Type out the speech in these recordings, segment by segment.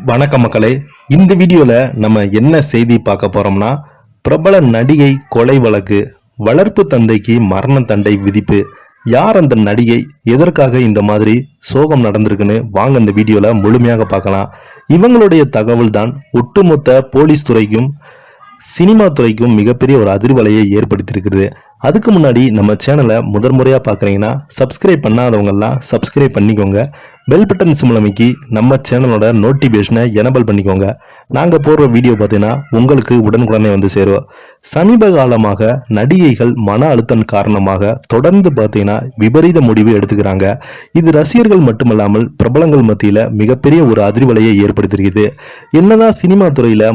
வணக்கம் மக்களே. இந்த வீடியோல நம்ம என்ன செய்தி பார்க்க போறோம்னா, பிரபல நடிகை கொலை வழக்கு, வளர்ப்பு தந்தைக்கு மரண தண்டனை விதிப்பு. யார் அந்த நடிகை, எதற்காக இந்த மாதிரி சோகம் நடந்திருக்குன்னு வாங்க இந்த வீடியோல முழுமையாக பார்க்கலாம். இவங்களுடைய தகவல் தான் ஒட்டுமொத்த போலீஸ் துறைக்கும் சினிமா துறைக்கும் மிகப்பெரிய ஒரு அதிர்வலையை ஏற்படுத்தியிருக்கிறது. அதுக்கு முன்னாடி நம்ம சேனலை முதன்முறையாக பார்க்குறீங்கன்னா சப்ஸ்கிரைப் பண்ணாதவங்கெல்லாம் சப்ஸ்கிரைப் பண்ணிக்கோங்க. பெல் பட்டன் சிம்பிள் அமைக்கி நம்ம சேனலோட நோட்டிஃபிகேஷனை எனபிள் பண்ணிக்கோங்க. நாங்கள் போடுற வீடியோ பார்த்தீங்கன்னா உங்களுக்கு உடனுக்குடனே வந்து சேருவோம். சமீப காலமாக நடிகைகள் மன அழுத்தம் காரணமாக தொடர்ந்து பார்த்தீங்கன்னா விபரீத முடிவு எடுத்துக்கிறாங்க. இது ரசிகர்கள் மட்டுமல்லாமல் பிரபலங்கள் மத்தியில் மிகப்பெரிய ஒரு அதிர்வலையை ஏற்படுத்தியிருக்குது. என்னதான் சினிமா துறையில்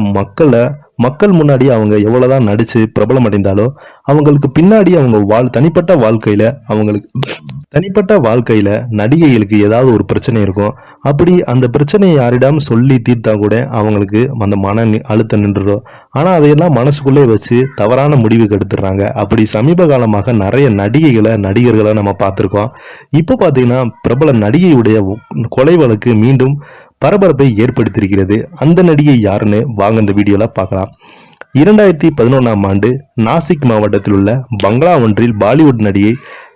மக்கள் முன்னாடி அவங்க எவ்வளவுதான் நடிச்சு பிரபலம் அடைந்தாலும் அவங்களுக்கு பின்னாடி அவங்க தனிப்பட்ட வாழ்க்கையில நடிகைகளுக்கு ஏதாவது ஒரு பிரச்சனை இருக்கும். அப்படி அந்த பிரச்சனையை யாரிடம் சொல்லி தீர்த்தா கூட அவங்களுக்கு அந்த மன அழுத்தம் நின்றுடும். ஆனா அதையெல்லாம் மனசுக்குள்ளே வச்சு தவறான முடிவுக்கு எடுத்துடுறாங்க. அப்படி சமீப காலமாக நிறைய நடிகர்களை நம்ம பார்த்திருக்கோம். இப்போ பாத்தீங்கன்னா பிரபல நடிகையுடைய கொலை வழக்கு மீண்டும் பரபரப்பை ஏற்படுத்தியிருக்கிறது. அந்த நடிகை யாருன்னு வாங்க இந்த வீடியோல பார்க்கலாம். 2011ஆம் ஆண்டு நாசிக் மாவட்டத்தில் உள்ள பங்களா ஒன்றில் பாலிவுட் நடிகை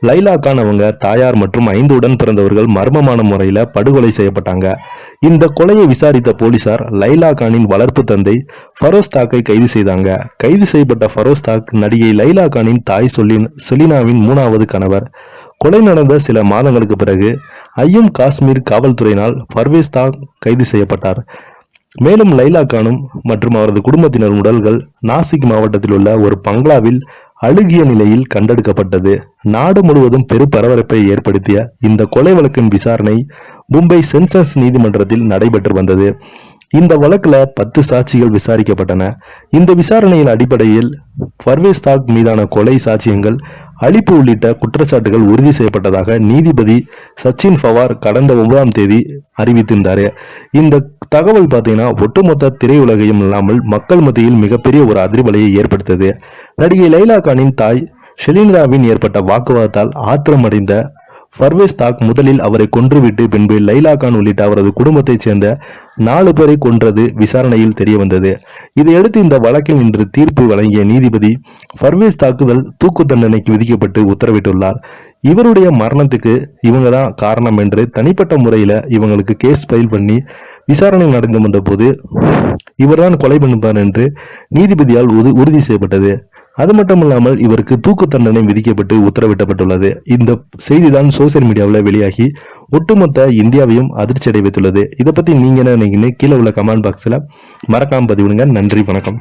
லைலா கான் அவங்க தாயார் மற்றும் 5 உடன் பிறந்தவர்கள் மர்மமான முறையில் படுகொலை செய்யப்பட்டாங்க. இந்த கொலையை விசாரித்த போலீசார் லைலா கானின் வளர்ப்பு தந்தை ஃபரோஸ் தாக்கை கைது செய்தாங்க. கைது செய்யப்பட்ட ஃபரோஸ் தாக் நடிகை லைலா கானின் தாய் செலினாவின் 3வது கணவர். கொலை நடந்த சில மாதங்களுக்கு பிறகு ஐயும் காஷ்மீர் காவல்துறையினால் பர்வேஸ் தாக் கைது செய்யப்பட்டார். மேலும் லைலா கானும் மற்றும் அவரது குடும்பத்தினர் உடல்கள் நாசிக் மாவட்டத்தில் உள்ள ஒரு பங்களாவில் அழுகிய நிலையில் கண்டெடுக்கப்பட்டது. நாடு முழுவதும் பெரும் பரபரப்பை ஏற்படுத்திய இந்த கொலை வழக்கின் விசாரணை மும்பை சென்சஸ் நீதிமன்றத்தில் நடைபெற்று வந்தது. இந்த வழக்குல 10 சாட்சிகள் விசாரிக்கப்பட்டன. இந்த விசாரணையின் அடிப்படையில் பர்வேஸ் தாக் மீதான கொலை சாட்சியங்கள், அழிப்பு உள்ளிட்ட குற்றச்சாட்டுகள் உறுதி செய்யப்பட்டதாக நீதிபதி சச்சின் பவார் கடந்த 9ஆம் தேதி அறிவித்திருந்தாரு. இந்த தகவல் பார்த்தீங்கன்னா ஒட்டுமொத்த திரையுலகையும் இல்லாமல் மக்கள் மத்தியில் மிகப்பெரிய ஒரு அதிர்வலையை ஏற்படுத்தது. நடிகை லைலா கானின் தாய் ஷெலினாவின் ஏற்பட்ட வாக்குவாதத்தால் ஆத்திரமடைந்த பர்வேஸ் தாக் முதலில் அவரை கொன்றுவிட்டு பின்பு லைலா கான் உள்ளிட்ட அவரது குடும்பத்தைச் சேர்ந்த 4 பேரை கொன்றது விசாரணையில் தெரிய வந்தது. இதையடுத்து இந்த வழக்கில் இன்று தீர்ப்பு வழங்கிய நீதிபதி பர்வேஸ் தாக்குதல் தூக்கு தண்டனைக்கு விதிக்கப்பட்டு உத்தரவிட்டுள்ளார். இவருடைய மரணத்துக்கு இவங்க தான் காரணம் என்று தனிப்பட்ட முறையில் இவங்களுக்கு கேஸ் ஃபைல் பண்ணி விசாரணை நடந்து வந்த போது இவர்தான் கொலை பண்ணிப்பார் என்று நீதிபதியால் உறுதி செய்யப்பட்டது. அது மட்டும் இல்லாமல் இவருக்கு தூக்கு தண்டனை விதிக்கப்பட்டு உத்தரவிடப்பட்டுள்ளது. இந்த செய்திதான் சோசியல் மீடியாவில் வெளியாகி ஒட்டுமொத்த இந்தியாவையும் அதிர்ச்சி அடைய வைத்துள்ளது. இதை பத்தி நீங்க என்ன நினைக்கிறீங்க? கீழே உள்ள கமெண்ட் பாக்ஸ்ல மறக்காம பதிவிடுங்க. நன்றி, வணக்கம்.